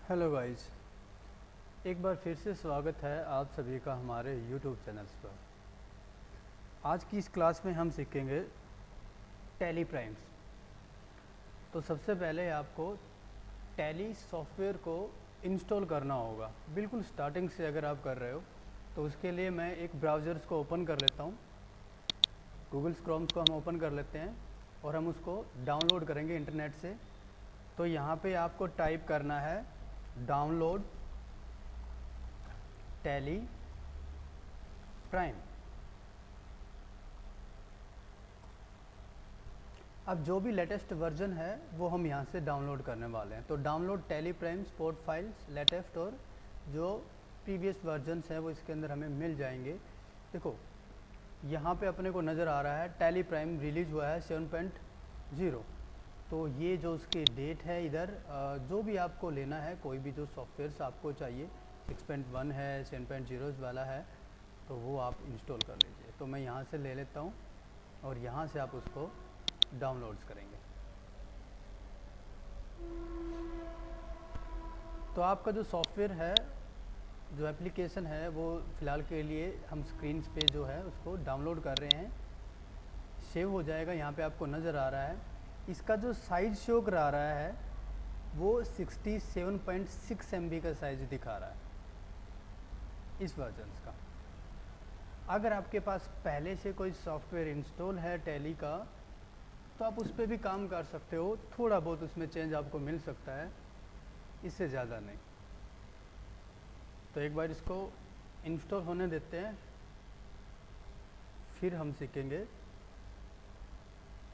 Hello guys, एक बार फिर से स्वागत है आप सभी का हमारे यूट्यूब चैनल्स पर। आज की इस क्लास में हम सीखेंगे टैली प्राइम्स। तो सबसे पहले आपको टैली सॉफ्टवेयर को इंस्टॉल करना होगा। बिल्कुल स्टार्टिंग से अगर आप कर रहे हो तो उसके लिए मैं एक ब्राउज़र्स को ओपन कर लेता हूँ। गूगल क्रोम्स को हम ओपन कर लेते हैं और हम उसको डाउनलोड करेंगे इंटरनेट से। तो यहाँ पे आपको टाइप करना है डाउनलोड टैली प्राइम। अब जो भी लेटेस्ट वर्जन है वो हम यहाँ से डाउनलोड करने वाले हैं। तो download tally prime sport files latest और जो प्रीवियस वर्जन्स हैं वो इसके अंदर हमें मिल जाएंगे। देखो यहाँ पे अपने को नज़र आ रहा है टैली प्राइम रिलीज हुआ है 7.0। तो ये जो उसकी डेट है इधर जो भी आपको लेना है, कोई भी जो सॉफ्टवेयर्स आपको चाहिए 6.1 है 7.0 वाला है तो वो आप इंस्टॉल कर लीजिए। तो मैं यहाँ से ले लेता हूँ और यहाँ से आप उसको डाउनलोड्स करेंगे। तो आपका जो सॉफ्टवेयर है, जो एप्लीकेशन है, वो फ़िलहाल के लिए हम स्क्रीन पे जो है उसको डाउनलोड कर रहे हैं। सेव हो जाएगा, यहाँ पे आपको नज़र आ रहा है। इसका जो साइज़ शो करा रहा है वो 67.6 MB का साइज़ दिखा रहा है इस वर्जन का। अगर आपके पास पहले से कोई सॉफ्टवेयर इंस्टॉल है टैली का तो आप उस पर भी काम कर सकते हो। थोड़ा बहुत उसमें चेंज आपको मिल सकता है, इससे ज़्यादा नहीं। तो एक बार इसको इंस्टॉल होने देते हैं, फिर हम सीखेंगे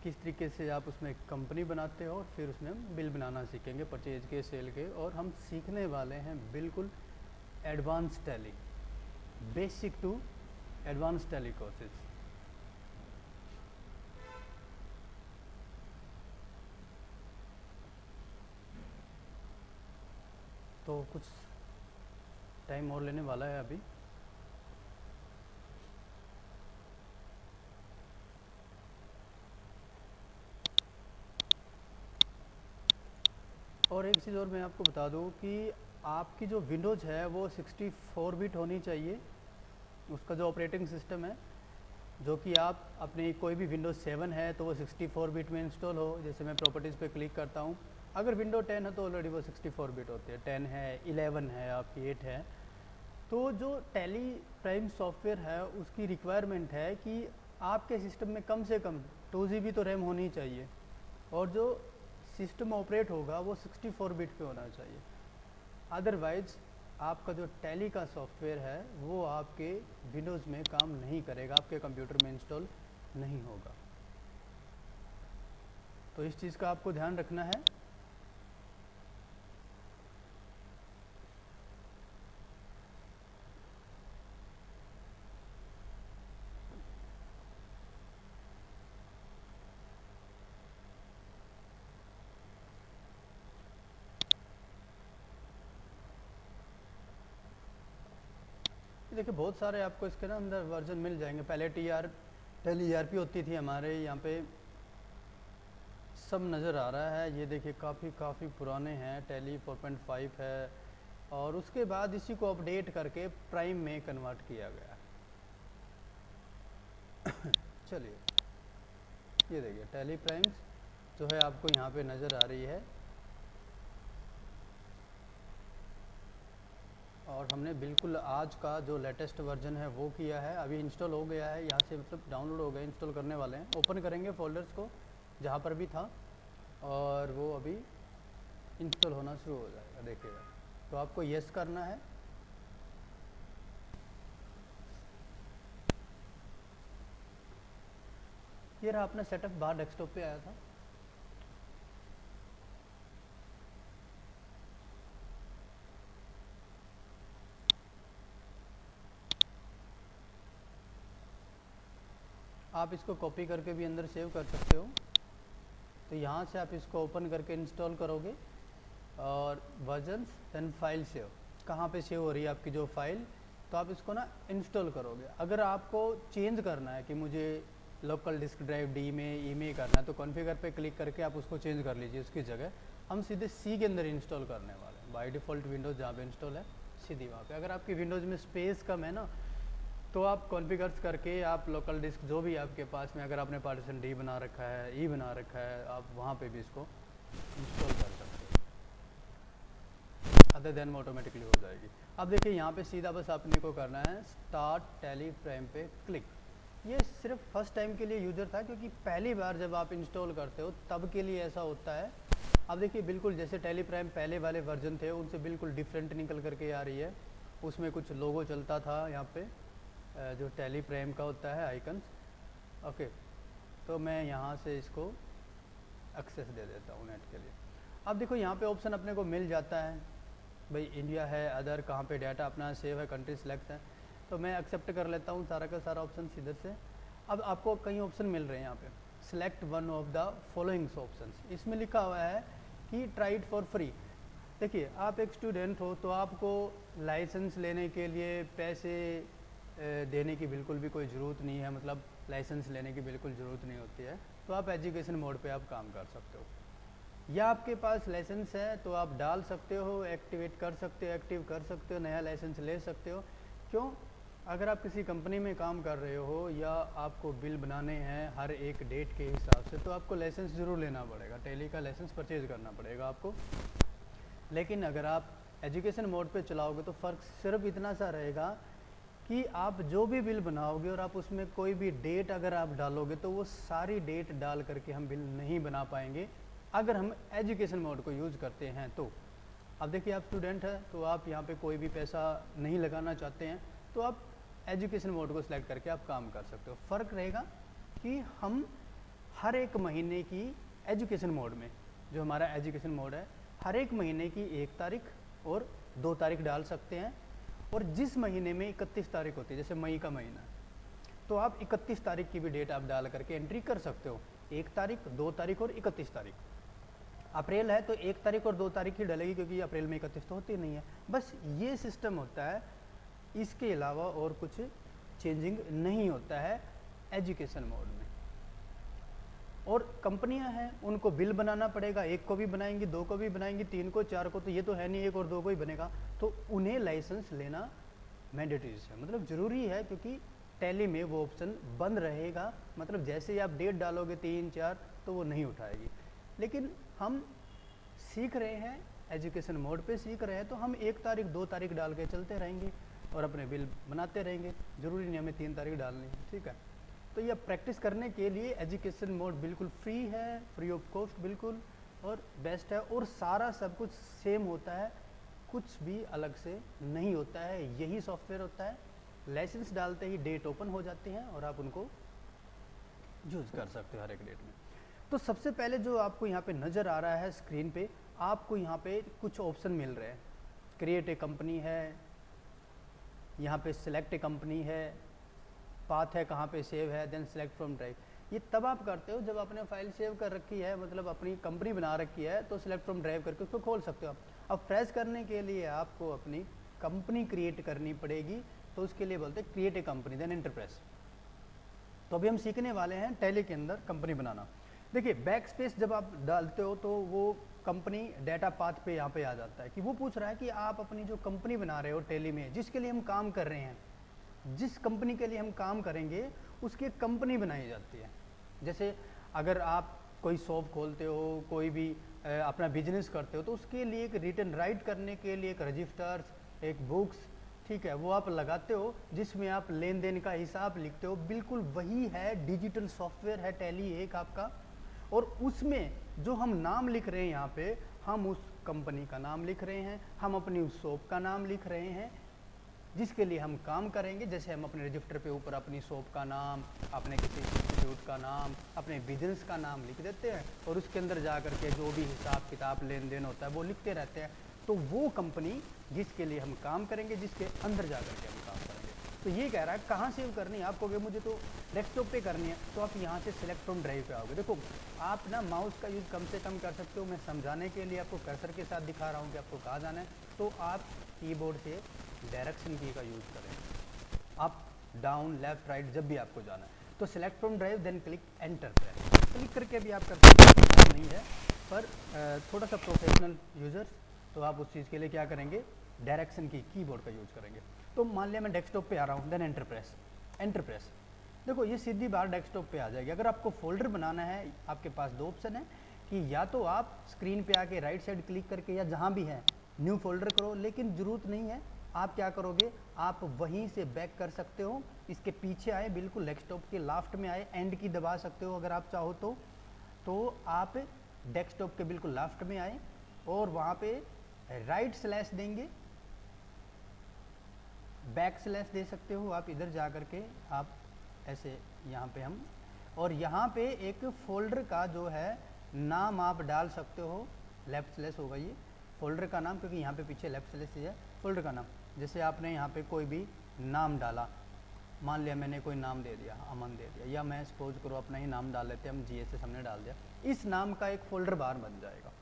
किस तरीके से आप उसमें एक कंपनी बनाते हो और फिर उसमें हम बिल बनाना सीखेंगे, परचेज के, सेल के। और हम सीखने वाले हैं बिल्कुल advance tally, basic to advance tally courses. तो कुछ टाइम और लेने वाला है अभी। और एक चीज़ और मैं आपको बता दूं कि आपकी जो विंडोज़ है वो 64 बिट होनी चाहिए, उसका जो ऑपरेटिंग सिस्टम है। जो कि आप अपनी कोई भी विंडोज़ 7 है तो वो 64 बिट में इंस्टॉल हो। जैसे मैं प्रॉपर्टीज़ पे क्लिक करता हूँ, अगर विंडो 10 है तो ऑलरेडी वो 64 बिट होती है। 10 है, 11 है, आपकी 8 है। तो जो टैली प्राइम सॉफ्टवेयर है उसकी रिक्वायरमेंट है कि आपके सिस्टम में कम से कम 2 GB तो रैम होनी चाहिए और जो सिस्टम ऑपरेट होगा वो 64 बिट पे होना चाहिए। अदरवाइज़ आपका जो टैली का सॉफ्टवेयर है वो आपके विंडोज़ में काम नहीं करेगा, आपके कंप्यूटर में इंस्टॉल नहीं होगा। तो इस चीज़ का आपको ध्यान रखना है। देखिए बहुत सारे आपको इसके ना अंदर वर्जन मिल जाएंगे। पहले टैली ERP होती थी हमारे यहाँ पे, सब नज़र आ रहा है। ये देखिए काफ़ी पुराने हैं, टैली 4.5 है और उसके बाद इसी को अपडेट करके प्राइम में कन्वर्ट किया गया। चलिए ये देखिए टैली प्राइम्स जो है आपको यहाँ पे नज़र आ रही है और हमने बिल्कुल आज का जो लेटेस्ट वर्जन है वो किया है। अभी इंस्टॉल हो गया है, यहाँ से मतलब डाउनलोड हो गया, इंस्टॉल करने वाले हैं। ओपन करेंगे फोल्डर्स को जहाँ पर भी था और वो अभी इंस्टॉल होना शुरू हो जाएगा, देखिएगा। तो आपको यस करना है। ये रहा अपना सेटअप, बाहर डेस्कटॉप पे आया था। आप इसको कॉपी करके भी अंदर सेव कर सकते हो। तो यहाँ से आप इसको ओपन करके इंस्टॉल करोगे और वर्जन्स देन फाइल सेव, कहाँ पे सेव हो रही है आपकी जो फाइल, तो आप इसको ना इंस्टॉल करोगे। अगर आपको चेंज करना है कि मुझे लोकल डिस्क ड्राइव डी में ई में करना है तो कॉन्फ़िगर पे क्लिक करके आप उसको चेंज कर लीजिए। उसकी जगह हम सीधे सी के अंदर इंस्टॉल करने वाले हैं। बाय डिफ़ॉल्ट विंडोज़ जहाँ पे इंस्टॉल है सीधी वहाँ पे। अगर आपकी विंडोज़ में स्पेस कम है ना, तो आप कॉन्फ़िगर्स करके आप लोकल डिस्क जो भी आपके पास में, अगर आपने पार्टीशन डी बना रखा है, ई बना रखा है, आप वहाँ पे भी इसको इंस्टॉल कर सकते हो। अदर देन ऑटोमेटिकली हो जाएगी। अब देखिए यहाँ पे सीधा बस अपने को करना है स्टार्ट टैली प्राइम पे क्लिक। ये सिर्फ फर्स्ट टाइम के लिए यूजर था, क्योंकि पहली बार जब आप इंस्टॉल करते हो तब के लिए ऐसा होता है। अब देखिए बिल्कुल जैसे टैली प्राइम पहले वाले वर्जन थे उनसे बिल्कुल डिफरेंट निकल करके आ रही है। उसमें कुछ लोगो चलता था यहाँ पे जो टैली प्राइम का होता है आइकन्स। ओके, तो मैं यहाँ से इसको एक्सेस दे देता हूँ नेट के लिए। अब देखो यहाँ पे ऑप्शन अपने को मिल जाता है, भाई इंडिया है, अदर कहाँ पे डाटा अपना सेव है, कंट्री सेलेक्ट है, तो मैं एक्सेप्ट कर लेता हूँ सारा का सारा ऑप्शन इधर से। अब आपको कई ऑप्शन मिल रहे हैं यहाँ पे, select one of the followings options. इसमें लिखा हुआ है कि ट्राई इट फॉर फ्री। देखिए आप एक स्टूडेंट हो तो आपको लाइसेंस लेने के लिए पैसे देने की बिल्कुल भी कोई ज़रूरत नहीं है, मतलब लाइसेंस लेने की बिल्कुल ज़रूरत नहीं होती है। तो आप एजुकेशन मोड पे आप काम कर सकते हो, या आपके पास लाइसेंस है तो आप डाल सकते हो, एक्टिवेट कर सकते हो, एक्टिव कर सकते हो, नया लाइसेंस ले सकते हो। क्यों? अगर आप किसी कंपनी में काम कर रहे हो या आपको बिल बनाने हैं हर एक डेट के हिसाब से, तो आपको लाइसेंस ज़रूर लेना पड़ेगा, टैली का लाइसेंस परचेज करना पड़ेगा आपको। लेकिन अगर आप एजुकेशन मोड पे चलाओगे तो फ़र्क सिर्फ इतना सा रहेगा कि आप जो भी बिल बनाओगे और आप उसमें कोई भी डेट अगर आप डालोगे तो वो सारी डेट डाल करके हम बिल नहीं बना पाएंगे अगर हम एजुकेशन मोड को यूज़ करते हैं तो। अब देखिए आप स्टूडेंट हैं तो आप यहाँ पे कोई भी पैसा नहीं लगाना चाहते हैं, तो आप एजुकेशन मोड को सिलेक्ट करके आप काम कर सकते हो। फ़र्क रहेगा कि हम हर एक महीने की एजुकेशन मोड में, जो हमारा एजुकेशन मोड है, हर एक महीने की 1 तारीख और 2 तारीख डाल सकते हैं। और जिस महीने में 31 तारीख होती है, जैसे मई का महीना, तो आप 31 तारीख की भी डेट आप डाल करके एंट्री कर सकते हो। 1 तारीख, 2 तारीख और 31 तारीख। अप्रैल है तो 1 तारीख और 2 तारीख ही डलेगी, क्योंकि अप्रैल में 31 तो होती नहीं है। बस ये सिस्टम होता है, इसके अलावा और कुछ चेंजिंग नहीं होता है एजुकेशन मोड में। और कंपनियां हैं उनको बिल बनाना पड़ेगा, 1 को भी बनाएंगी, 2 को भी बनाएंगी, 3 को, 4 को, तो ये तो है नहीं 1 और 2 को ही बनेगा, तो उन्हें लाइसेंस लेना मैंडेटरी है, मतलब ज़रूरी है, क्योंकि टैली में वो ऑप्शन बंद रहेगा। मतलब जैसे ही आप डेट डालोगे 3, 4 तो वो नहीं उठाएगी। लेकिन हम सीख रहे हैं एजुकेशन मोड पे सीख रहे हैं, तो हम 1 तारीख 2 तारीख डाल के चलते रहेंगे और अपने बिल बनाते रहेंगे, ज़रूरी नहीं हमें 3 तारीख डालनी है, ठीक है। तो यह प्रैक्टिस करने के लिए एजुकेशन मोड बिल्कुल फ्री है, फ्री ऑफ कॉस्ट बिल्कुल, और बेस्ट है, और सारा सब कुछ सेम होता है, कुछ भी अलग से नहीं होता है, यही सॉफ्टवेयर होता है। लाइसेंस डालते ही डेट ओपन हो जाती हैं और आप उनको यूज़ कर सकते हो हर एक डेट में। तो सबसे पहले जो आपको यहाँ पे नज़र आ रहा है स्क्रीन पे, आपको यहाँ पे कुछ ऑप्शन मिल रहे हैं। क्रिएट ए कंपनी है, यहाँ पे सिलेक्ट ए कंपनी है, पाथ है कहाँ पे सेव है, देन सेलेक्ट फ्रॉम ड्राइव। ये तब आप करते हो जब आपने फाइल सेव कर रखी है, मतलब अपनी कंपनी बना रखी है, तो सिलेक्ट फ्रॉम ड्राइव करके उसको खोल सकते हो आप। अब फ्रेश करने के लिए आपको अपनी कंपनी क्रिएट करनी पड़ेगी, तो उसके लिए बोलते हैं create a company then enterprise. तो अभी हम सीखने वाले हैं टैली के अंदर कंपनी बनाना। देखिए बैक स्पेस जब आप डालते हो तो वो कंपनी डाटा पाथ पे यहाँ पे आ जाता है कि वो पूछ रहा है कि आप अपनी जो कंपनी बना रहे हो टैली में, जिसके लिए हम काम कर रहे हैं, जिस कंपनी के लिए हम काम करेंगे उसकी एक कंपनी बनाई जाती है। जैसे अगर आप कोई शॉप खोलते हो, कोई भी अपना बिजनेस करते हो, तो उसके लिए एक रिटर्न राइट करने के लिए एक रजिस्टर्स, एक बुक्स, ठीक है, वो आप लगाते हो जिसमें आप लेन देन का हिसाब लिखते हो। बिल्कुल वही है, डिजिटल सॉफ्टवेयर है टैली एक आपका। और उसमें जो हम नाम लिख रहे हैं यहाँ पे, हम उस कंपनी का नाम लिख रहे हैं, हम अपनी उस शॉप का नाम लिख रहे हैं जिसके लिए हम काम करेंगे। जैसे हम अपने रजिस्टर पे ऊपर अपनी शॉप का नाम, अपने किसी इंस्टीट्यूट का नाम, अपने बिजनेस का नाम लिख देते हैं और उसके अंदर जा कर के जो भी हिसाब किताब लेन देन होता है वो लिखते रहते हैं। तो वो कंपनी जिसके लिए हम काम करेंगे, जिसके अंदर जा कर के हम काम करेंगे। तो ये कह रहा है कहाँ सेव करनी है आपको, मुझे तो डेस्कटॉप पे करनी है, तो आप यहाँ से सिलेक्ट फ्रॉम ड्राइव पे आओगे। देखो आप ना माउस का यूज़ कम से कम कर सकते हो, मैं समझाने के लिए आपको कर्सर के साथ दिखा रहा हूँ कि आपको कहाँ जाना है। तो आप कीबोर्ड से डायरेक्शन की का यूज़ करें, अप डाउन लेफ्ट राइट जब भी आपको जाना है। तो select from drive then click enter पे क्लिक करके भी आप कर सकते हैं, नहीं है, पर थोड़ा सा प्रोफेशनल यूज़र्स तो आप उस चीज़ के लिए क्या करेंगे, डायरेक्शन की कीबोर्ड का यूज करेंगे। तो मान लिया मैं डेस्कटॉप पे आ रहा हूँ, देन एंटर प्रेस। देखो ये सीधी बार डेस्कटॉप पे आ जाएगी। अगर आपको फोल्डर बनाना है, आपके पास दो ऑप्शन है कि या तो आप स्क्रीन पे आके राइट साइड क्लिक करके या जहाँ भी है न्यू फोल्डर करो, लेकिन ज़रूरत नहीं है। आप क्या करोगे, आप वहीं से बैक कर सकते हो, इसके पीछे आए, बिल्कुल डेस्कटॉप के लास्ट में आए, एंड की दबा सकते हो अगर आप चाहो तो आप डेस्कटॉप के बिल्कुल लास्ट में आए और वहाँ पे राइट स्लैश देंगे, बैक स्लैश दे सकते हो आप इधर जा कर के, आप ऐसे यहाँ पे हम, और यहाँ पे एक फोल्डर का जो है नाम आप डाल सकते हो, लेफ्ट स्लैश होगा ये फोल्डर का नाम, क्योंकि यहाँ पे पीछे लेफ्ट स्लैश है फोल्डर का नाम। जैसे आपने यहाँ पे कोई भी नाम डाला, मान लिया मैंने कोई नाम दे दिया, अमन दे दिया, या मैं सपोज करो अपना ही नाम डाल लेते हैं हम, GSS हमने डाल दिया, इस नाम का एक फोल्डर बार बन जाएगा।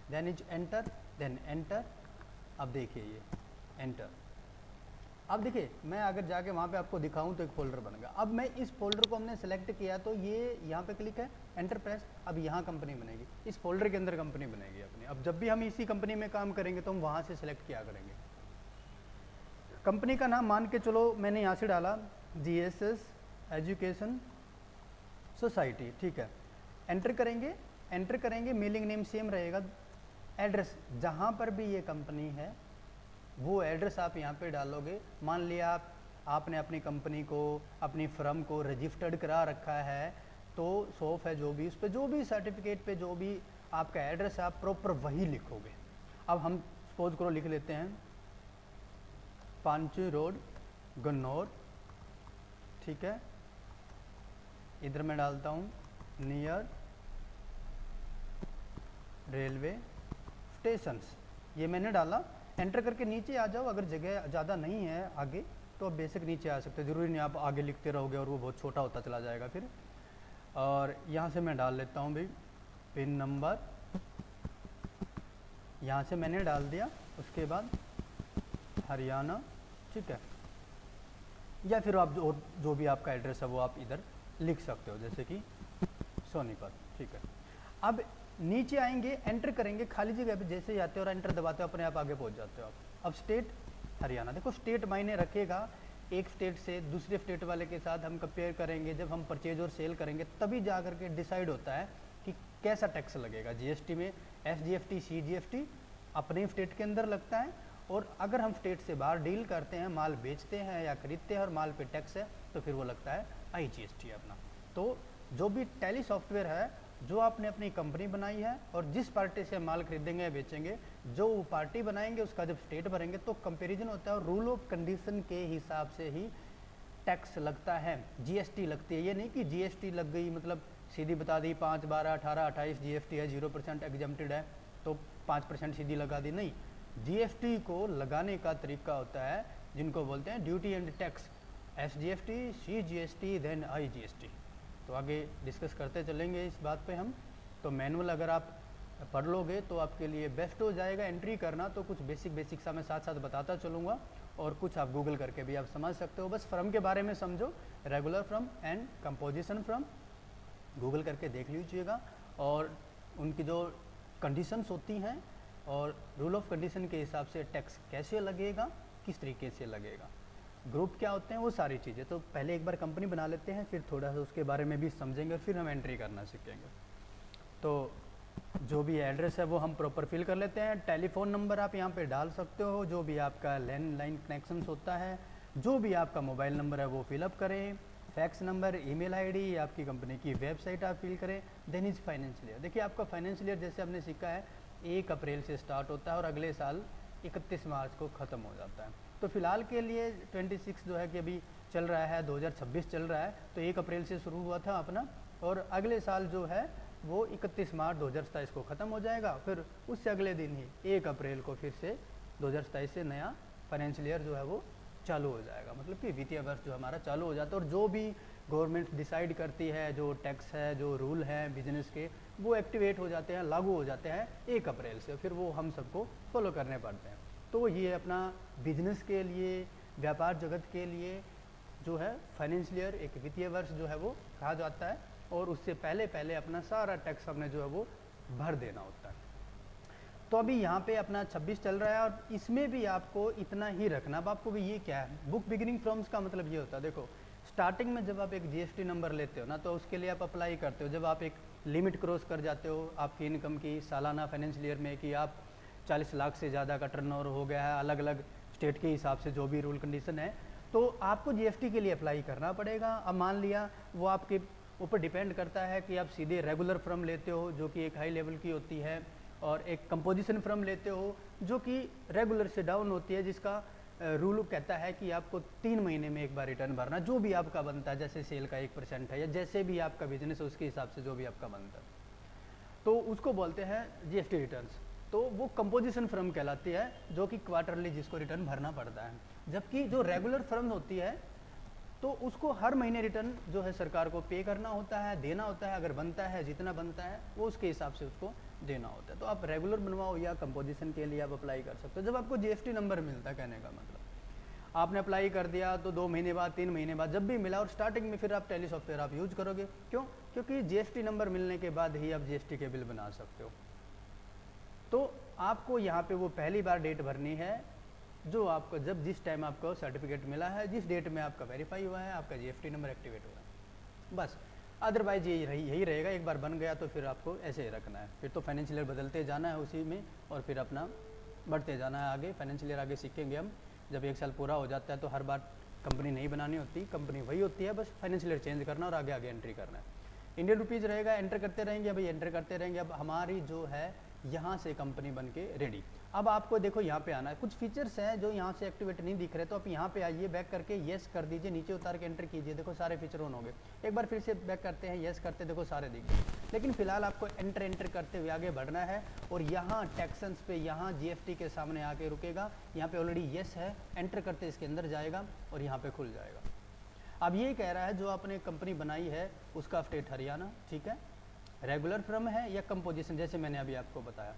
Then is enter, then enter. अब देखिए ये एंटर। अब देखिए मैं अगर जाके वहाँ पे आपको दिखाऊं तो एक फोल्डर बन गया। अब मैं इस फोल्डर को हमने सेलेक्ट किया तो ये यहाँ पे क्लिक है, एंटर प्रेस, अब यहाँ कंपनी बनेगी, इस फोल्डर के अंदर कंपनी बनेगी अपनी। अब जब भी हम इसी कंपनी में काम करेंगे तो हम वहाँ से सिलेक्ट किया करेंगे। कंपनी का नाम मान के चलो मैंने यहाँ से डाला GSS एजुकेशन सोसाइटी, ठीक है। एंटर करेंगे, मेलिंग नेम सेम रहेगा, एड्रेस जहाँ पर भी ये कंपनी है वो एड्रेस आप यहाँ पे डालोगे। मान लिया आपने अपनी कंपनी को, अपनी फर्म को रजिस्टर्ड करा रखा है, तो शॉप है जो भी, उस पर जो भी सर्टिफिकेट पे जो भी आपका एड्रेस है आप प्रॉपर वही लिखोगे। अब हम सपोज करो लिख लेते हैं पांचू रोड गन्नौर, ठीक है। इधर मैं डालता हूँ नियर रेलवे स्टेशंस, ये मैंने डाला। एंटर करके नीचे आ जाओ, अगर जगह ज़्यादा नहीं है आगे तो आप बेसिक नीचे आ सकते हो, ज़रूरी नहीं आप आगे लिखते रहोगे और वो बहुत छोटा होता चला जाएगा फिर। और यहाँ से मैं डाल लेता हूँ भाई पिन नंबर, यहाँ से मैंने डाल दिया। उसके बाद हरियाणा, ठीक है, या फिर आप जो भी आपका एड्रेस है वो आप इधर लिख सकते हो, जैसे कि सोनीपत, ठीक है। अब नीचे आएंगे, एंटर करेंगे, खाली जगह पे जैसे ही आते हो और एंटर दबाते हो अपने आप आगे पहुंच जाते हो आप। अब स्टेट हरियाणा, देखो स्टेट मायने रखेगा, एक स्टेट से दूसरे स्टेट वाले के साथ हम कंपेयर करेंगे, जब हम परचेज और सेल करेंगे तभी जा करके डिसाइड होता है कि कैसा टैक्स लगेगा। GST में SGST CGST अपने स्टेट के अंदर लगता है, और अगर हम स्टेट से बाहर डील करते हैं, माल बेचते हैं या खरीदते हैं और माल पे टैक्स है, तो फिर वो लगता है IGST अपना। तो जो भी टैली सॉफ्टवेयर है जो आपने अपनी कंपनी बनाई है और जिस पार्टी से माल खरीदेंगे या बेचेंगे, जो पार्टी बनाएंगे उसका जब स्टेट भरेंगे तो कंपैरिजन होता है और रूल ऑफ कंडीशन के हिसाब से ही टैक्स लगता है, GST लगती है। ये नहीं कि GST लग गई मतलब सीधी बता दी 5, 12, 18, 28 GST है, 0% एग्जम्प्टेड है तो 5% सीधी लगा दी, नहीं। GST को लगाने का तरीका होता है जिनको बोलते हैं duty and tax, SGST CGST then IGST। तो आगे डिस्कस करते चलेंगे इस बात पे हम। तो मैनुअल अगर आप पढ़ लोगे तो आपके लिए बेस्ट हो जाएगा। एंट्री करना तो कुछ बेसिक सा मैं साथ साथ बताता चलूँगा, और कुछ आप गूगल करके भी आप समझ सकते हो। बस फ्रम के बारे में समझो, regular from and composition from, Google करके देख लीजिएगा। और उनकी जो कंडीशंस होती हैं और रूल ऑफ कंडीशन के हिसाब से टैक्स कैसे लगेगा, किस तरीके से लगेगा, ग्रुप क्या होते हैं, वो सारी चीज़ें। तो पहले एक बार कंपनी बना लेते हैं, फिर थोड़ा सा उसके बारे में भी समझेंगे और फिर हम एंट्री करना सीखेंगे। तो जो भी एड्रेस है वो हम प्रॉपर फिल कर लेते हैं। टेलीफोन नंबर आप यहाँ पे डाल सकते हो, जो भी आपका लैंडलाइन कनेक्शंस होता है, जो भी आपका मोबाइल नंबर है वो फिलअप करें, फैक्स नंबर, ईमेल आईडी, आपकी कंपनी की वेबसाइट आप फिल करें। Then is financial year. देखिए आपका फाइनेंशियल ईयर जैसे हमने सीखा है 1 अप्रैल से स्टार्ट होता है और अगले साल 31 मार्च को ख़त्म हो जाता है। तो फिलहाल के लिए 26 जो है कि अभी चल रहा है, 2026 चल रहा है, तो 1 अप्रैल से शुरू हुआ था अपना, और अगले साल जो है वो 31 मार्च 2027 को ख़त्म हो जाएगा। फिर उससे अगले दिन ही 1 अप्रैल को फिर से 2027 से नया फाइनेंशियल ईयर जो है वो चालू हो जाएगा, मतलब कि वित्तीय वर्ष जो हमारा चालू हो जाता है। और जो भी गवर्नमेंट डिसाइड करती है, जो टैक्स है, जो रूल हैं बिजनेस के, वो एक्टिवेट हो जाते हैं, लागू हो जाते हैं 1 अप्रैल से, फिर वो हम सबको फॉलो करने पड़ते हैं। तो ये अपना बिजनेस के लिए, व्यापार जगत के लिए जो है फाइनेंशियल ईयर एक वित्तीय वर्ष जो है वो कहा जाता है, और उससे पहले पहले अपना सारा टैक्स हमने जो है वो भर देना होता है। तो अभी यहाँ पे अपना 26 चल रहा है और इसमें भी आपको इतना ही रखना। अब आपको भी ये क्या है, बुक बिगिनिंग फ्रॉम्स का मतलब ये होता है, देखो स्टार्टिंग में जब आप एक जीएसटी नंबर लेते हो ना, तो उसके लिए आप अप्लाई करते हो जब आप एक लिमिट क्रॉस कर जाते हो आपकी इनकम की सालाना फाइनेंशियल ईयर में, कि आप 40 लाख से ज़्यादा का टर्नओवर हो गया है, अलग अलग स्टेट के हिसाब से जो भी रूल कंडीशन है, तो आपको जीएसटी के लिए अप्लाई करना पड़ेगा। अब मान लिया वो आपके ऊपर डिपेंड करता है कि आप सीधे रेगुलर फर्म लेते हो जो कि एक हाई लेवल की होती है, और एक कंपोजिशन फर्म लेते हो जो कि रेगुलर से डाउन होती है, जिसका रूल कहता है कि आपको 3 महीने में एक बार रिटर्न भरना, जो भी आपका बनता है, जैसे सेल का 1% है या जैसे भी आपका बिजनेस है उसके हिसाब से जो भी आपका बनता है, तो उसको बोलते हैं जीएसटी रिटर्न्स। तो वो कंपोजिशन फर्म कहलाती है जो कि क्वार्टरली जिसको रिटर्न भरना पड़ता है। जबकि जो रेगुलर फर्म होती है तो उसको हर महीने रिटर्न जो है सरकार को पे करना होता है, देना होता है, अगर बनता है जितना बनता है वो उसके हिसाब से उसको देना होता है। तो आप रेगुलर बनवाओ या कंपोजिशन के लिए आप अप्लाई कर सकते हो। जब आपको जीएसटी नंबर मिलता है, कहने का मतलब आपने अप्लाई कर दिया तो 2 महीने बाद 3 महीने बाद जब भी मिला, और स्टार्टिंग में फिर आप टैली सॉफ्टवेयर आप यूज करोगे, क्यों? क्योंकि जीएसटी नंबर मिलने के बाद ही आप जीएसटी के बिल बना सकते हो। तो आपको यहाँ पे वो पहली बार डेट भरनी है जो आपको जब जिस टाइम आपको सर्टिफिकेट मिला है, जिस डेट में आपका वेरीफाई हुआ है, आपका जीएसटी नंबर एक्टिवेट हुआ है, बस। अदरवाइज यही रहेगा, एक बार बन गया तो फिर आपको ऐसे ही रखना है, फिर तो फाइनेंशियल ईयर बदलते जाना है उसी में, और फिर अपना बढ़ते जाना है आगे। फाइनेंशियल ईयर आगे सीखेंगे हम, जब 1 साल पूरा हो जाता है तो हर बार कंपनी नहीं बनानी होती, कंपनी वही होती है, बस फाइनेंशियल ईयर चेंज करना और आगे आगे एंट्री करना है। इंडियन रुपीज़ रहेगा, एंटर करते रहेंगे, अभी एंटर करते रहेंगे। अब हमारी जो है यहाँ से कंपनी बन के रेडी। अब आपको देखो यहाँ पे आना है, कुछ फीचर्स हैं जो यहाँ से एक्टिवेट नहीं दिख रहे, तो आप यहाँ पे आइए, बैक करके येस कर दीजिए, नीचे उतार के एंटर कीजिए, देखो सारे फीचर ऑन हो गए। एक बार फिर से बैक करते हैं, येस करते, देखो सारे दिख गए। लेकिन फिलहाल आपको एंटर करते हुए आगे बढ़ना है, और यहाँ टैक्सेंस पे यहाँ जीएसटी के सामने आके रुकेगा, यहाँ पे ऑलरेडी येस है, एंटर करते इसके अंदर जाएगा और यहाँ पे खुल जाएगा। अब ये कह रहा है जो आपने कंपनी बनाई है उसका स्टेट हरियाणा, ठीक है, रेगुलर फर्म है या कंपोजिशन, जैसे मैंने अभी आपको बताया।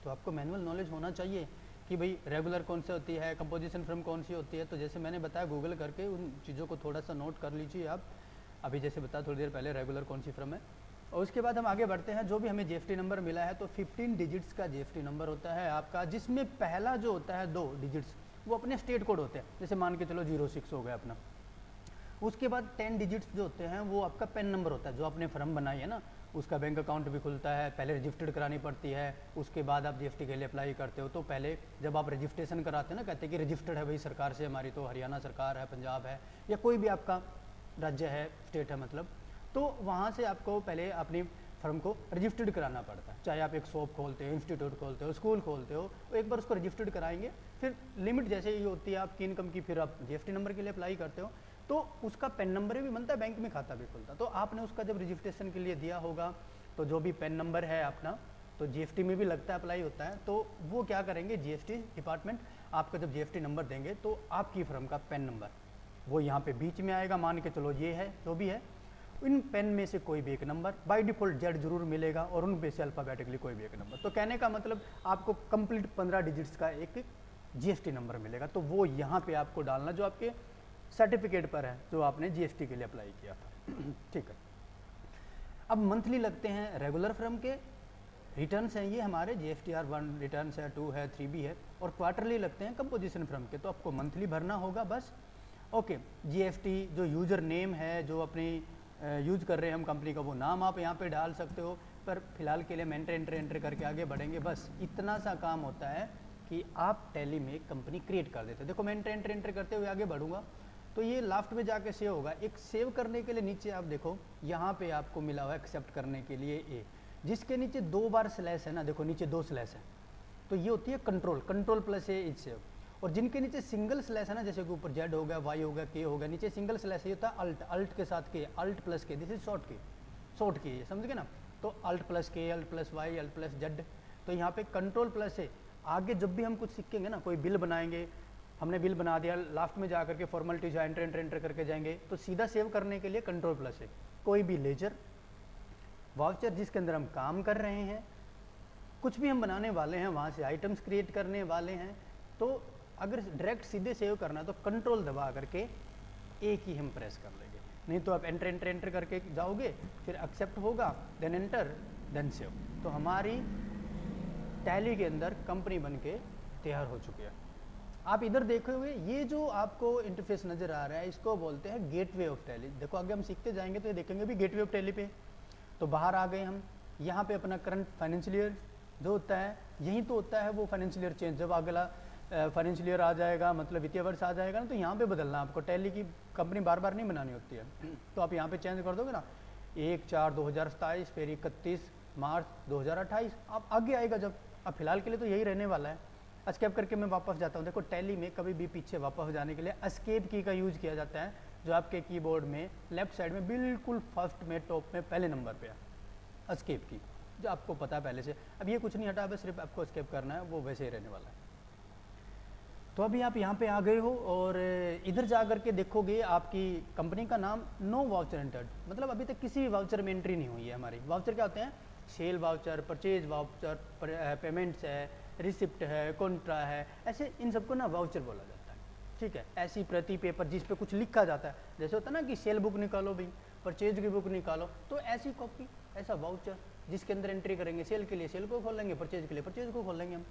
तो आपको मैनुअल नॉलेज होना चाहिए कि भाई रेगुलर कौन सी होती है, कंपोजिशन फर्म कौन सी होती है। तो जैसे मैंने बताया, गूगल करके उन चीज़ों को थोड़ा सा नोट कर लीजिए आप। अभी जैसे बताया थोड़ी देर पहले रेगुलर कौन सी फर्म है, और उसके बाद हम आगे बढ़ते हैं। जो भी हमें जीएसटी नंबर मिला है तो 15 डिजिट्स का जीएसटी नंबर होता है आपका, जिसमें पहला जो होता है 2 डिजिट्स वो अपने स्टेट कोड होते हैं, जैसे मान के चलो 06 हो गया अपना। उसके बाद 10 डिजिट्स जो होते हैं वो आपका पैन नंबर होता है, जो आपने फर्म बनाई है ना, उसका बैंक अकाउंट भी खुलता है, पहले रजिस्टर्ड करानी पड़ती है, उसके बाद आप जीएसटी के लिए अप्लाई करते हो। तो पहले जब आप रजिस्ट्रेशन कराते हैं ना, कहते हैं कि रजिस्टर्ड है भाई सरकार से हमारी, तो हरियाणा सरकार है, पंजाब है, या कोई भी आपका राज्य है, स्टेट है मतलब, तो वहाँ से आपको पहले अपनी फर्म को रजिस्टर्ड कराना पड़ता है। चाहे आप एक शॉप खोलते हो, इंस्टीट्यूट खोलते हो, स्कूल खोलते हो, एक बार उसको रजिस्टर्ड कराएंगे, फिर लिमिट जैसे ही होती है आपकी इनकम की, फिर आप जीएसटी नंबर के लिए अप्लाई करते हो, तो उसका पैन नंबर भी बनता है, बैंक में खाता भी खुलता है। तो आपने उसका जब रजिस्ट्रेशन के लिए दिया होगा, तो जो भी पैन नंबर है अपना, तो जीएसटी में भी लगता है, अप्लाई होता है। तो वो क्या करेंगे, जीएसटी डिपार्टमेंट आपका जब जीएसटी नंबर देंगे तो आपकी फर्म का पैन नंबर वो यहाँ पे बीच में आएगा, मान के चलो ये है, जो भी है, इन पेन में से कोई भी एक नंबर, बाय डिफ़ॉल्ट जेड जरूर मिलेगा, और उन पे से अल्फ़ाबेटिकली कोई भी एक नंबर। तो कहने का मतलब आपको कंप्लीट 15 डिजिट्स का एक जीएसटी नंबर मिलेगा, तो वो यहाँ पे आपको डालना जो आपके सर्टिफिकेट पर है, जो आपने जीएसटी के लिए अप्लाई किया था। ठीक है। अब मंथली लगते हैं रेगुलर फर्म के रिटर्न्स हैं, ये हमारे जीएसटीआर 1 रिटर्न्स है, 2 है, 3 भी है, और क्वार्टरली लगते हैं कंपोजिशन फर्म के, तो आपको मंथली भरना होगा बस। ओके, जीएसटी जो यूज़र नेम है, जो अपनी यूज कर रहे हैं हम कंपनी का, वो नाम आप यहाँ पे डाल सकते हो, पर फिलहाल के लिए हम एंटर करके आगे बढ़ेंगे। बस इतना सा काम होता है कि आप टैली में कंपनी क्रिएट कर देते हैं। देखो मैं एंटर करते हुए आगे बढ़ूंगा, तो ये लास्ट में जाके सेव होगा। एक सेव करने के लिए नीचे आप देखो, यहाँ पे आपको मिला हुआ है एक्सेप्ट करने के लिए ए, जिसके नीचे 2 बार स्लैश है ना, देखो नीचे 2 स्लैश है, तो ये होती है control plus A is save. और जिनके नीचे सिंगल स्लैश है ना, जैसे कि ऊपर जेड हो गया, वाई हो गया, के हो गया, नीचे सिंगल स्लैश है, ये होता है अल्ट के साथ K, alt plus K, this is short key, समझ गए ना। तो alt plus K, alt plus Y, alt plus Z. तो यहाँ पे कंट्रोल प्लस है। आगे जब भी हम कुछ सीखेंगे ना, कोई बिल बनाएंगे, हमने बिल बना दिया, लास्ट में जा करके फॉर्मेलिटी जो एंटर करके जाएंगे, तो सीधा सेव करने के लिए कंट्रोल प्लस है। कोई भी लेजर, वाउचर जिसके अंदर हम काम कर रहे हैं, कुछ भी हम बनाने वाले हैं, वहाँ से आइटम्स क्रिएट करने वाले हैं, तो अगर डायरेक्ट सीधे सेव करना है तो कंट्रोल दबा करके एक ही हम प्रेस कर लेंगे, नहीं तो आप एंटर करके जाओगे, फिर एक्सेप्ट होगा, देन एंटर, देन सेव। तो हमारी टैली के अंदर कंपनी बन के तैयार हो चुकी है। आप इधर देखोगे ये जो आपको इंटरफेस नज़र आ रहा है इसको बोलते हैं गेटवे ऑफ टैली। देखो आगे हम सीखते जाएंगे तो ये देखेंगे भी गेटवे ऑफ टैली पे। तो बाहर आ गए हम, यहाँ पे अपना करंट फाइनेंशियल ईयर जो होता है यही तो होता है वो फाइनेंशियल ईयर चेंज। जब अगला फाइनेंशियल ईयर आ जाएगा मतलब वित्तीय वर्ष आ जाएगा ना तो यहाँ पे बदलना आपको। टैली की कंपनी बार बार नहीं बनानी होती है तो आप यहाँ पे चेंज कर दोगे ना 1/4/2027 फिर 31 मार्च 2028 आप आगे आएगा जब। अब फिलहाल के लिए तो यही रहने वाला है। एस्केप करके मैं वापस जाता हूँ। देखो टैली में कभी भी पीछे वापस जाने के लिए एस्केप की का यूज किया जाता है जो आपके कीबोर्ड में लेफ्ट साइड में बिल्कुल फर्स्ट में टॉप में पहले नंबर पे है एस्केप की, जो आपको पता है पहले से। अब ये कुछ नहीं हटा, बस सिर्फ आपको एस्केप करना है, वो वैसे ही रहने वाला है। तो अभी आप यहाँ पे आ गए हो और इधर जा करके देखोगे आपकी कंपनी का नाम नो वाउचर एंटर्ड, मतलब अभी तक किसी भी वाउचर में एंट्री नहीं हुई है हमारी। वाउचर क्या होते हैं? Cell voucher, purchase voucher, payments है, रिसिप्ट है, कॉन्ट्रा है, ऐसे इन सबको ना वाउचर बोला जाता है। ठीक है, ऐसी प्रति पेपर जिस पे कुछ लिखा जाता है, जैसे होता है ना कि सेल बुक निकालो भाई, परचेज की बुक निकालो, तो ऐसी कॉपी, ऐसा वाउचर जिसके अंदर एंट्री करेंगे। सेल के लिए सेल को खोलेंगे, परचेज के लिए परचेज को खोलेंगे हम।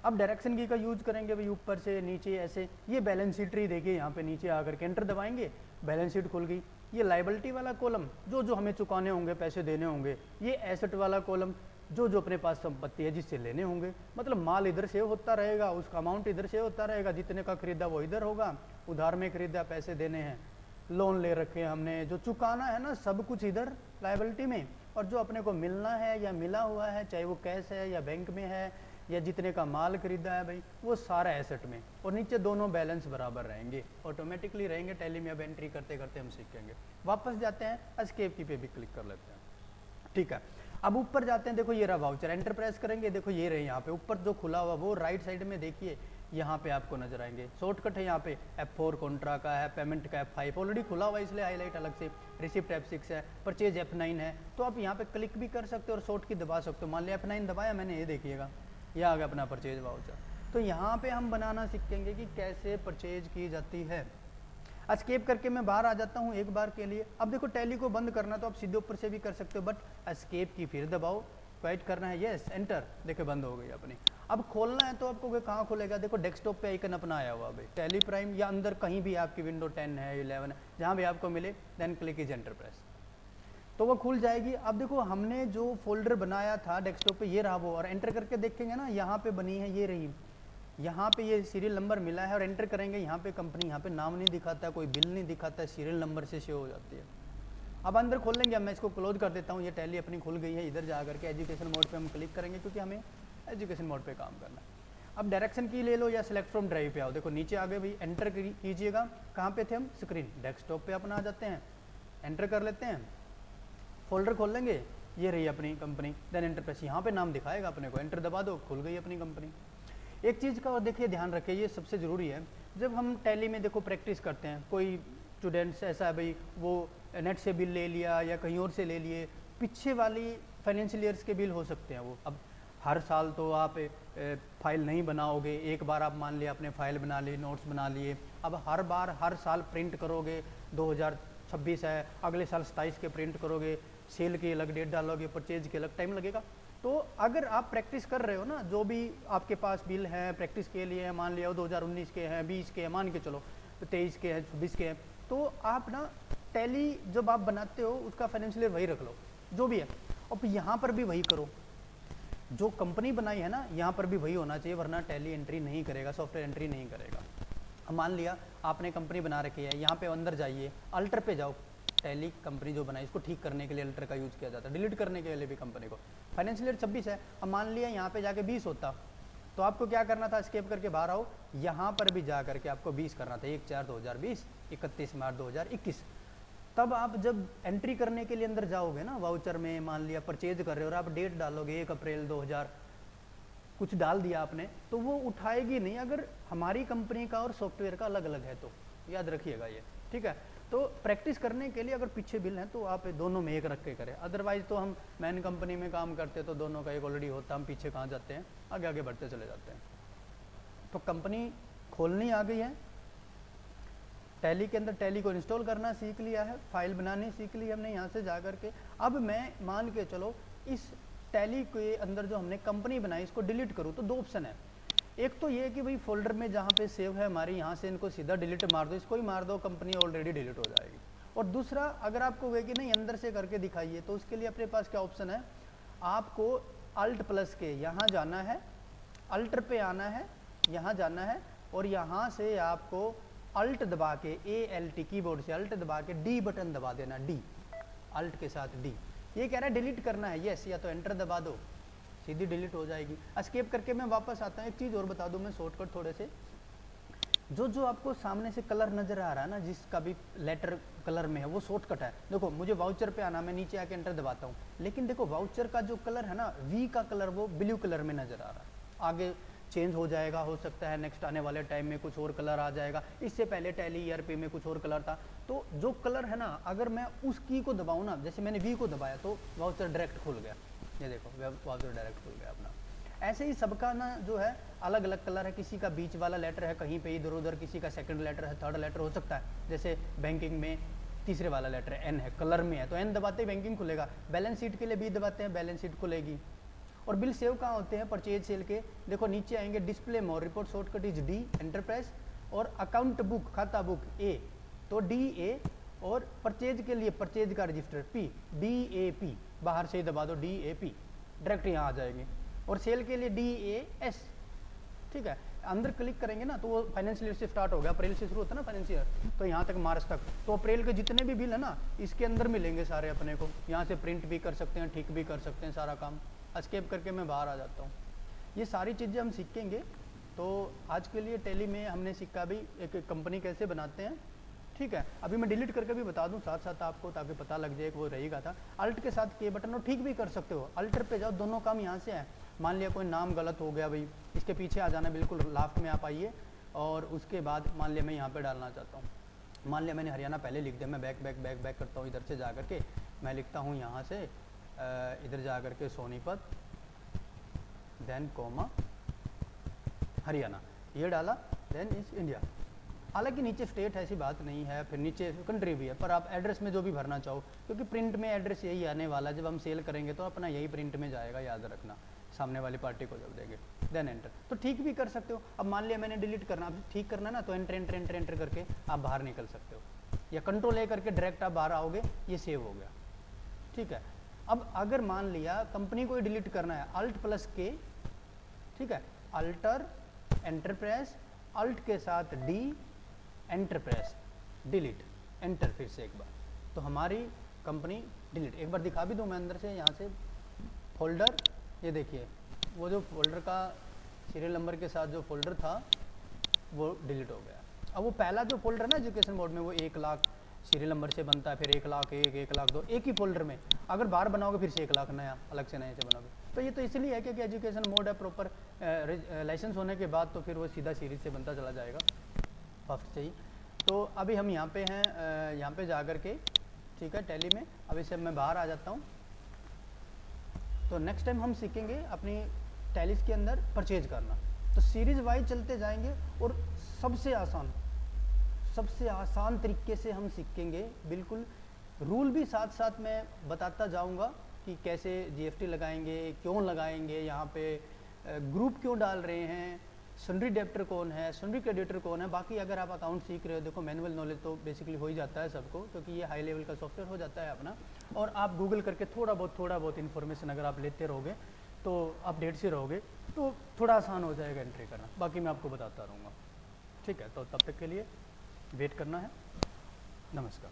अब डायरेक्शन की का यूज करेंगे भाई, ऊपर से नीचे ऐसे। ये बैलेंस शीट रही, देखिए यहाँ पे नीचे आकर के एंटर दबाएंगे, बैलेंस शीट खुल गई। ये लाइबिलिटी वाला कॉलम जो जो हमें चुकाने होंगे, पैसे देने होंगे। ये एसेट वाला कॉलम जो जो अपने पास संपत्ति है जिससे लेने होंगे, मतलब माल इधर सेव होता रहेगा, उसका अमाउंट इधर सेव होता रहेगा, जितने का खरीदा वो इधर होगा। उधार में खरीदा, पैसे देने हैं, लोन ले रखे हैं हमने, जो चुकाना है ना सब कुछ इधर लाइबिलिटी में। और जो अपने को मिलना है या मिला हुआ है, चाहे वो कैश है या बैंक में है या जितने का माल खरीदा है भाई, वो सारा एसेट में। और नीचे दोनों बैलेंस बराबर रहेंगे, ऑटोमेटिकली रहेंगे। टैली में अब एंट्री करते करते हम सीखेंगे। वापस जाते हैं, एस्केप की पे भी क्लिक कर लेते हैं। ठीक है, अब ऊपर जाते हैं। देखो ये रहा वाउचर, एंटर प्रेस करेंगे, देखो ये रहे यहाँ पे ऊपर जो खुला हुआ वो राइट साइड में देखिए, यहाँ पे आपको नजर आएंगे। शॉर्टकट है यहाँ पे F4 कॉन्ट्रा का है, पेमेंट का F5 ऑलरेडी खुला हुआ है इसलिए हाईलाइट अलग से, रिसिप्ट F6 है, परचेज F9 है। तो आप यहाँ पे क्लिक भी कर सकते हो और शॉर्ट की दबा सकते हो। मान लिया F9 दबाया मैंने, ये देखिएगा ये आ गया अपना परचेज वाउचर। तो यहाँ पे हम बनाना सीखेंगे कि कैसे परचेज की जाती है। एस्केप करके मैं बाहर आ जाता हूँ एक बार के लिए। अब देखो टैली को बंद करना तो आप सीधे ऊपर से भी कर सकते हो, बट एस्केप की फिर दबाओ, क्वाइट करना है, यस एंटर, देखो बंद हो गई अपनी। अब खोलना है तो आपको कहाँ खुलेगा? देखो डेस्कटॉप पे आइकन अपना आया हुआ भाई, टैली प्राइम, या अंदर कहीं भी आपकी विंडो 10 है, 11 है, जहाँ भी आपको मिले, then click is enter press, तो वो खुल जाएगी। अब देखो हमने जो फोल्डर बनाया था डेस्कटॉप पे, ये रहा वो, और एंटर करके देखेंगे ना यहाँ पे बनी है, ये रही, यहाँ पे ये सीरियल नंबर मिला है। और एंटर करेंगे यहाँ पे कंपनी, यहाँ पे नाम नहीं दिखाता, कोई बिल नहीं दिखाता, सीरियल नंबर से शो हो जाती है। अब अंदर खोल लेंगे। अब मैं इसको क्लोज कर देता हूँ, ये टैली अपनी खुल गई है। इधर जा करके एजुकेशन मोड पे हम क्लिक करेंगे क्योंकि हमें एजुकेशन मोड पे काम करना है। अब डायरेक्शन की ले लो या सिलेक्ट फ्रॉम ड्राइव पे आओ, देखो नीचे आ गए भाई, एंटर कीजिएगा। कहाँ पे थे हम? स्क्रीन, डेस्कटॉप पे अपना आ जाते हैं, एंटर कर लेते हैं, फोल्डर खोल लेंगे, ये रही अपनी कंपनी, देन एंटर प्रेस, यहाँ पे नाम दिखाएगा अपने को, एंटर दबा दो, खुल गई अपनी कंपनी। एक चीज़ का और देखिए ध्यान रखिए, ये सबसे ज़रूरी है। जब हम टैली में देखो प्रैक्टिस करते हैं, कोई स्टूडेंट्स ऐसा है भाई वो नेट से बिल ले लिया या कहीं और से ले लिए, पीछे वाली फाइनेंशियल ईयर्स के बिल हो सकते हैं वो। अब हर साल तो आप फाइल नहीं बनाओगे, एक बार आप मान लिया आपने फाइल बना ली, नोट्स बना लिए, अब हर बार हर साल प्रिंट करोगे, 2026 है, अगले साल 27 के प्रिंट करोगे, सेल की अलग डेट डालोगे, परचेज के अलग टाइम लगेगा। तो अगर आप प्रैक्टिस कर रहे हो ना, जो भी आपके पास बिल हैं प्रैक्टिस के लिए, मान लिया 2019 के हैं, 20 के हैं, मान के चलो 23 के हैं, 26 के हैं, तो आप ना टैली जब आप बनाते हो उसका फाइनेंशियल ईयर वही रख लो जो भी है, और यहाँ पर भी वही करो जो कंपनी बनाई है ना, यहाँ पर भी वही होना चाहिए, वरना टैली एंट्री नहीं करेगा, सॉफ्टवेयर एंट्री नहीं करेगा। अब मान लिया आपने कंपनी बना रखी है, यहाँ पे अंदर जाइए, अल्टर पे जाओ, टैली कंपनी जो बनाई इसको ठीक करने के लिए अल्टर का यूज़ किया जाता है, डिलीट करने के लिए भी कंपनी को। फाइनेंशियल ईयर 26 है, अब मान लिया यहाँ पे जाके 20 होता, तो आपको क्या करना था? एस्केप करके बाहर आओ, यहाँ पर भी जा करके आपको 20 करना था, 1/4/2020, 31 मार्च 2021। तब आप जब एंट्री करने के लिए अंदर जाओगे ना वाउचर में, मान लिया परचेज कर रहे हो और आप डेट डालोगे 1 अप्रैल 2000 कुछ डाल दिया आपने, तो वो उठाएगी नहीं अगर हमारी कंपनी का और सॉफ्टवेयर का अलग अलग है, तो याद रखिएगा ये, ठीक है। तो प्रैक्टिस करने के लिए अगर पीछे बिल हैं तो आप दोनों में एक रख के करें, अदरवाइज तो हम मैन कंपनी में काम करते तो दोनों का एक ऑलरेडी होता, हम पीछे कहाँ जाते हैं, आगे आगे बढ़ते चले जाते हैं। तो कंपनी खोलनी आ गई है, टैली के अंदर टैली को इंस्टॉल करना सीख लिया है, फाइल बनानी सीख ली हमने यहाँ से जा कर के। अब मैं मान के चलो इस टैली के अंदर जो हमने कंपनी बनाई इसको डिलीट करूँ तो 2 ऑप्शन है। एक तो ये कि भाई फोल्डर में जहाँ पे सेव है हमारी, यहाँ से इनको सीधा डिलीट मार दो, इसको ही मार दो, कंपनी ऑलरेडी डिलीट हो जाएगी। और दूसरा, अगर आपको वे कि नहीं अंदर से करके दिखाइए, तो उसके लिए अपने पास क्या ऑप्शन है, आपको अल्ट प्लस के यहाँ जाना है, अल्टर पे आना है, यहाँ जाना है, और यहाँ से आपको अल्ट दबा के ALT कीबोर्ड से अल्ट दबा के D बटन दबा देना, D अल्ट के साथ D। ये कह रहा है डिलीट करना है, यस, या तो एंटर दबा दो, सीधी डिलीट हो जाएगी। एस्केप करके मैं वापस आता हूँ। एक चीज़ और बता दूँ मैं शॉर्टकट थोड़े से, जो आपको सामने से कलर नज़र आ रहा है ना, जिसका भी लेटर कलर में है वो शॉर्टकट है। देखो मुझे वाउचर पे आना, मैं नीचे आके एंटर दबाता हूँ, लेकिन देखो वाउचर का जो कलर है ना, V का कलर वो ब्लू कलर में नज़र आ रहा है। आगे चेंज हो जाएगा, हो सकता है नेक्स्ट आने वाले टाइम में कुछ और कलर आ जाएगा। इससे पहले टैली ERP में कुछ और कलर था, तो जो कलर है ना, अगर मैं उस की को दबाऊँ ना, जैसे मैंने V को दबाया तो वाउचर डायरेक्ट खुल गया, ये देखो वाउचर डायरेक्ट खुल गया अपना। ऐसे ही सबका ना जो है अलग अलग कलर है, किसी का बीच वाला लेटर है कहीं पे इधर उधर, किसी का सेकंड लेटर है, थर्ड लेटर हो सकता है। जैसे बैंकिंग में तीसरे वाला लेटर है N है, कलर में है तो N दबाते ही बैंकिंग खुलेगा। बैलेंस शीट के लिए B दबाते हैं, बैलेंस शीट खुलेगी। और बिल सेव कहाँ होते हैं, परचेज सेल के, देखो नीचे आएंगे, display more, report shortcut is D, enterprise, और अकाउंट बुक खाता बुक A, तो DA, और परचेज के लिए परचेज का रजिस्टर P, DAP, बाहर से ही दबा दो DAP, डायरेक्ट यहाँ आ जाएंगे। और सेल के लिए DAS, ठीक है। अंदर क्लिक करेंगे ना तो वो फाइनेंशियल ईयर से स्टार्ट हो गया, अप्रैल से शुरू होता है ना फाइनेंशियल ईयर, तो यहाँ तक मार्च तक, तो अप्रैल के जितने भी बिल है ना इसके अंदर मिलेंगे सारे अपने को। यहाँ से प्रिंट भी कर सकते हैं, ठीक भी कर सकते हैं, सारा काम। एस्केप करके मैं बाहर आ जाता हूँ। ये सारी चीज़ें हम सीखेंगे। तो आज के लिए टैली में हमने सीखा भी एक कंपनी कैसे बनाते हैं, ठीक है। अभी मैं डिलीट करके भी बता दूं साथ साथ आपको, ताकि पता लग जाए कि वो रहेगा था। अल्ट के साथ के बटन, और ठीक भी कर सकते हो, अल्टर पे जाओ, दोनों काम यहाँ से है। मान लिया कोई नाम गलत हो गया भाई, इसके पीछे आ जाना, बिल्कुल लास्ट में आप आइए, और उसके बाद मान लिया मैं यहाँ पे डालना चाहता हूँ, मान लिया मैंने हरियाणा पहले लिख दिया, मैं बैक बैक बैक बैक करता हूँ, इधर से जा करके मैं लिखता हूँ यहाँ से इधर जा करके सोनीपत, देन कोमा हरियाणा, ये डाला, देन इज इंडिया। हालांकि नीचे स्टेट है, ऐसी बात नहीं है, फिर नीचे कंट्री भी है, पर आप एड्रेस में जो भी भरना चाहो, क्योंकि प्रिंट में एड्रेस यही आने वाला, जब हम सेल करेंगे तो अपना यही प्रिंट में जाएगा, याद रखना, सामने वाली पार्टी को जब देंगे। देन एंटर, तो ठीक भी कर सकते हो। अब मान लिया मैंने डिलीट करना, अब ठीक करना ना, तो एंटर एंटर एंटर एंटर करके आप बाहर निकल सकते हो, या कंट्रोल A करके डायरेक्ट आप बाहर आओगे, ये सेव हो गया, ठीक है। अब अगर मान लिया कंपनी को डिलीट करना है, अल्ट प्लस के, ठीक है, अल्टर, एंटरप्रेस, अल्ट के साथ D, एंटरप्रेस, डिलीट, एंटर फिर से एक बार, तो हमारी कंपनी डिलीट। एक बार दिखा भी दूँ मैं अंदर से, यहाँ से फोल्डर, ये देखिए वो जो फोल्डर का सीरियल नंबर के साथ जो फोल्डर था वो डिलीट हो गया। अब वो पहला जो फोल्डर है ना एजुकेशन मोड में, वो 1 लाख सीरियल नंबर से बनता है, फिर 1 लाख 1, 1 लाख 2, एक ही फोल्डर में। अगर बाहर बनाओगे फिर से 1 लाख नया अलग से नए से बनाओगे। तो ये तो इसलिए है क्योंकि एजुकेशन मोड है प्रॉपर, लाइसेंस होने के बाद तो फिर वो सीधा सीरीज से बनता चला जाएगा फर्स्ट से ही। तो अभी हम यहाँ पे हैं, यहाँ पे जा कर के, ठीक है, टैली में। अभी से मैं बाहर आ जाता हूँ। तो नेक्स्ट टाइम हम सीखेंगे अपनी टैलीज के अंदर परचेज करना। तो सीरीज वाइज चलते जाएंगे और सबसे आसान तरीके से हम सीखेंगे। बिल्कुल रूल भी साथ साथ मैं बताता जाऊंगा कि कैसे GST लगाएंगे, क्यों लगाएंगे, यहाँ पे ग्रुप क्यों डाल रहे हैं, सन्ड्री डेब्टर कौन है, सन्ड्री क्रेडिटर कौन है। बाकी अगर आप अकाउंट सीख रहे हो, देखो मैनुअल नॉलेज तो बेसिकली हो ही जाता है सबको, क्योंकि ये हाई लेवल का सॉफ्टवेयर हो जाता है अपना। और आप गूगल करके थोड़ा बहुत इन्फॉर्मेशन अगर आप लेते रहोगे तो अपडेट से रहोगे तो थोड़ा आसान हो जाएगा एंट्री करना। बाकी मैं आपको बताता रहूँगा, ठीक है। तो तब तक के लिए वेट करना है। नमस्कार।